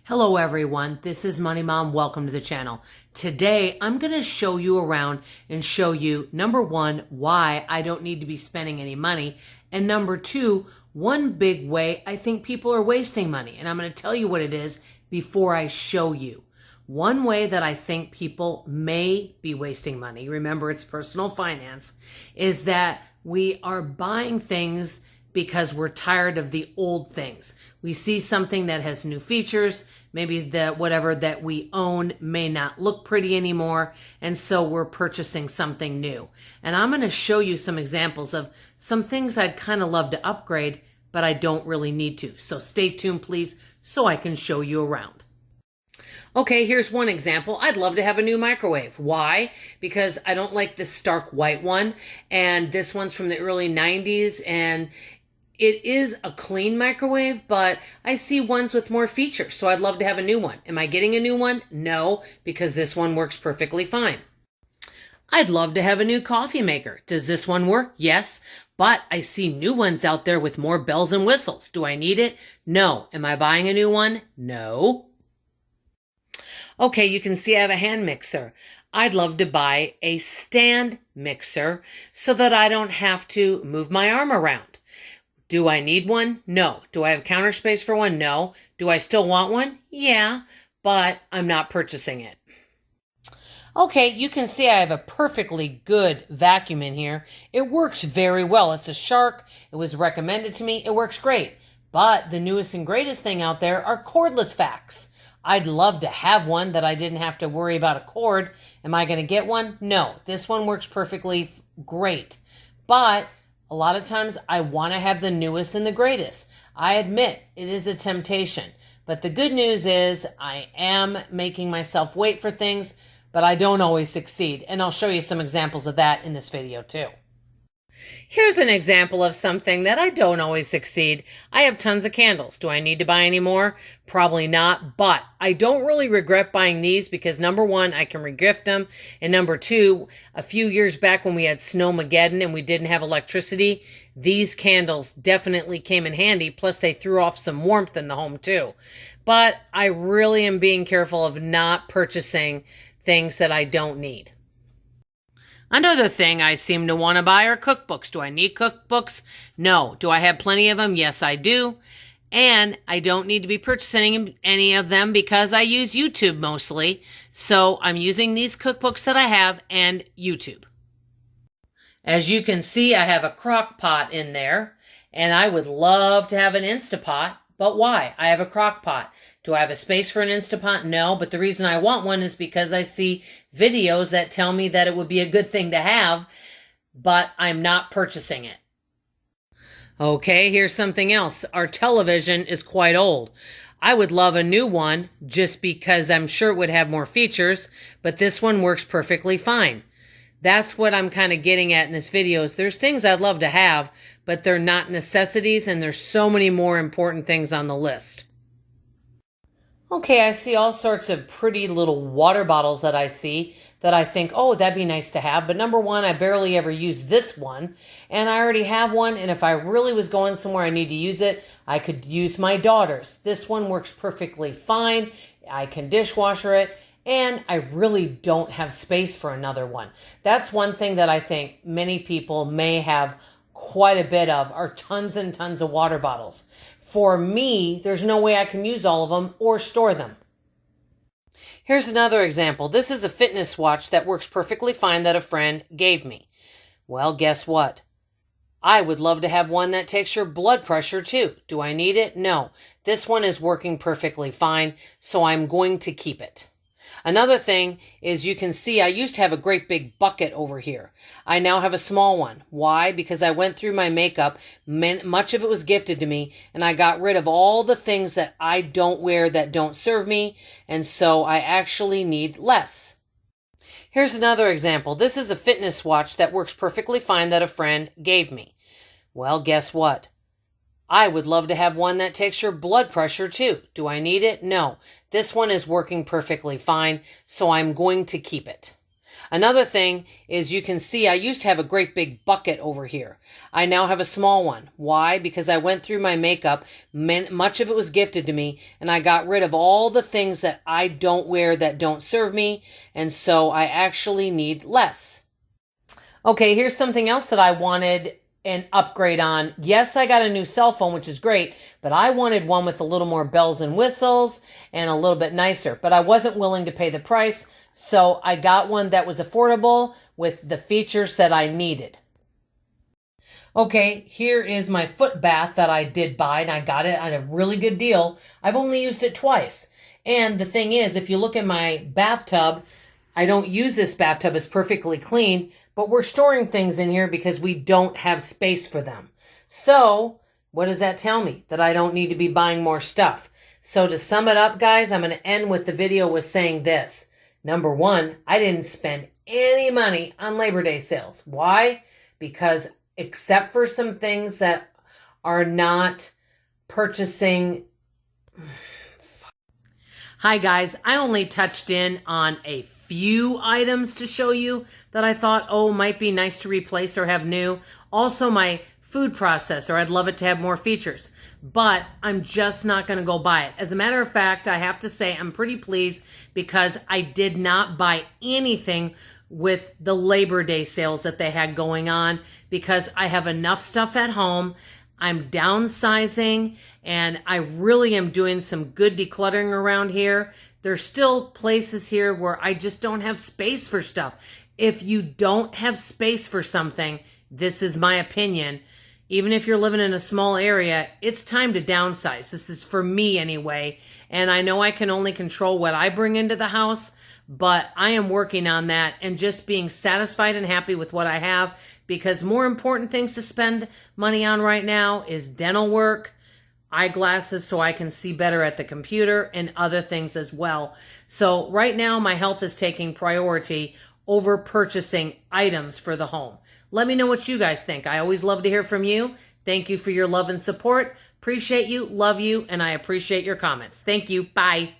Hello everyone, this is Money Mom. Welcome to the channel. Today I'm going to show you around and show you, number one, why I don't need to be spending any money, and number two, one big way I think people are wasting money, and I'm going to tell you what it is before I show you. One way that I think people may be wasting money, remember it's personal finance, is that we are buying things because we're tired of the old things. We see something that has new features, maybe whatever that we own may not look pretty anymore, and so we're purchasing something new. And I'm going to show you some examples of some things I'd kind of love to upgrade, but I don't really need to. So stay tuned, please, so I can show you around. Okay, here's one example. I'd love to have a new microwave. Why? Because I don't like this stark white one, and this one's from the early 90s, and it is a clean microwave, but I see ones with more features, so I'd love to have a new one. Am I getting a new one? No, because this one works perfectly fine. I'd love to have a new coffee maker. Does this one work? Yes, but I see new ones out there with more bells and whistles. Do I need it? No. Am I buying a new one? No. Okay, you can see I have a hand mixer. I'd love to buy a stand mixer so that I don't have to move my arm around. Do I need one? No. Do I have counter space for one? No. Do I still want one? Yeah, but I'm not purchasing it. Okay, you can see I have a perfectly good vacuum in here. It works very well. It's a Shark. It was recommended to me. It works great. But the newest and greatest thing out there are cordless vacs. I'd love to have one that I didn't have to worry about a cord. Am I going to get one? No. This one works perfectly great. But a lot of times I want to have the newest and the greatest. I admit it is a temptation. But the good news is I am making myself wait for things, but I don't always succeed. And I'll show you some examples of that in this video too. Here's an example of something that I don't always succeed. I have tons of candles. Do I need to buy any more? Probably not, but I don't really regret buying these because number one, I can regift them, and number two, a few years back when we had Snowmageddon and we didn't have electricity, these candles definitely came in handy, plus they threw off some warmth in the home too. But I really am being careful of not purchasing things that I don't need. Another thing I seem to want to buy are cookbooks. Do I need cookbooks? No. Do I have plenty of them? Yes, I do. And I don't need to be purchasing any of them because I use YouTube mostly. So I'm using these cookbooks that I have and YouTube. As you can see, I have a Crockpot in there, and I would love to have an Instapot. But why? I have a Crockpot. Do I have a space for an Instapot? No, but the reason I want one is because I see videos that tell me that it would be a good thing to have, but I'm not purchasing it. Okay, here's something else. Our television is quite old. I would love a new one just because I'm sure it would have more features, but this one works perfectly fine. That's what I'm kind of getting at in this video is there's things I'd love to have, but they're not necessities, and there's so many more important things on the list. Okay, I see all sorts of pretty little water bottles that I see that I think, oh, that'd be nice to have. But number one, I barely ever use this one, and I already have one, and if I really was going somewhere I need to use it, I could use my daughter's. This one works perfectly fine. I can dishwasher it. And I really don't have space for another one. That's one thing that I think many people may have quite a bit of are tons and tons of water bottles. For me, there's no way I can use all of them or store them. Here's another example. This is a fitness watch that works perfectly fine that a friend gave me. Well, guess what? I would love to have one that takes your blood pressure too. Do I need it? No. This one is working perfectly fine, so I'm going to keep it. Another thing is you can see I used to have a great big bucket over here. I now have a small one. Why? Because I went through my makeup. Much of it was gifted to me, and I got rid of all the things that I don't wear that don't serve me, and so I actually need less. Here's another example. This is a fitness watch that works perfectly fine that a friend gave me. Well, guess what? I would love to have one that takes your blood pressure too. Do I need it? No. This one is working perfectly fine, so I'm going to keep it. Another thing is you can see I used to have a great big bucket over here. I now have a small one. Why? Because I went through my makeup. Much of it was gifted to me, and I got rid of all the things that I don't wear that don't serve me, and so I actually need less. Okay, here's something else that I wanted an upgrade on. Yes, I got a new cell phone, which is great, but I wanted one with a little more bells and whistles and a little bit nicer, but I wasn't willing to pay the price, so I got one that was affordable with the features that I needed. Okay, here is my foot bath that I did buy, and I got it at a really good deal. I've only used it twice. And the thing is, if you look at my bathtub, I don't use this bathtub. It's perfectly clean, but we're storing things in here because we don't have space for them. So what does that tell me? That I don't need to be buying more stuff. So to sum it up, guys, I'm going to end with the video with saying this. Number one, I didn't spend any money on Labor Day sales. Why? Because except for some things that are not purchasing... Hi guys, I only touched in on a few items to show you that I thought, might be nice to replace or have new. Also my food processor, I'd love it to have more features, but I'm just not going to go buy it. As a matter of fact, I have to say I'm pretty pleased because I did not buy anything with the Labor Day sales that they had going on because I have enough stuff at home. I'm downsizing, and I really am doing some good decluttering around here. There's still places here where I just don't have space for stuff. If you don't have space for something, this is my opinion, even if you're living in a small area, it's time to downsize. This is for me anyway, and I know I can only control what I bring into the house, but I am working on that and just being satisfied and happy with what I have, because more important things to spend money on right now is dental work, eyeglasses so I can see better at the computer, and other things as well. So right now my health is taking priority over purchasing items for the home. Let me know what you guys think. I always love to hear from you. Thank you for your love and support. Appreciate you, love you, and I appreciate your comments. Thank you. Bye.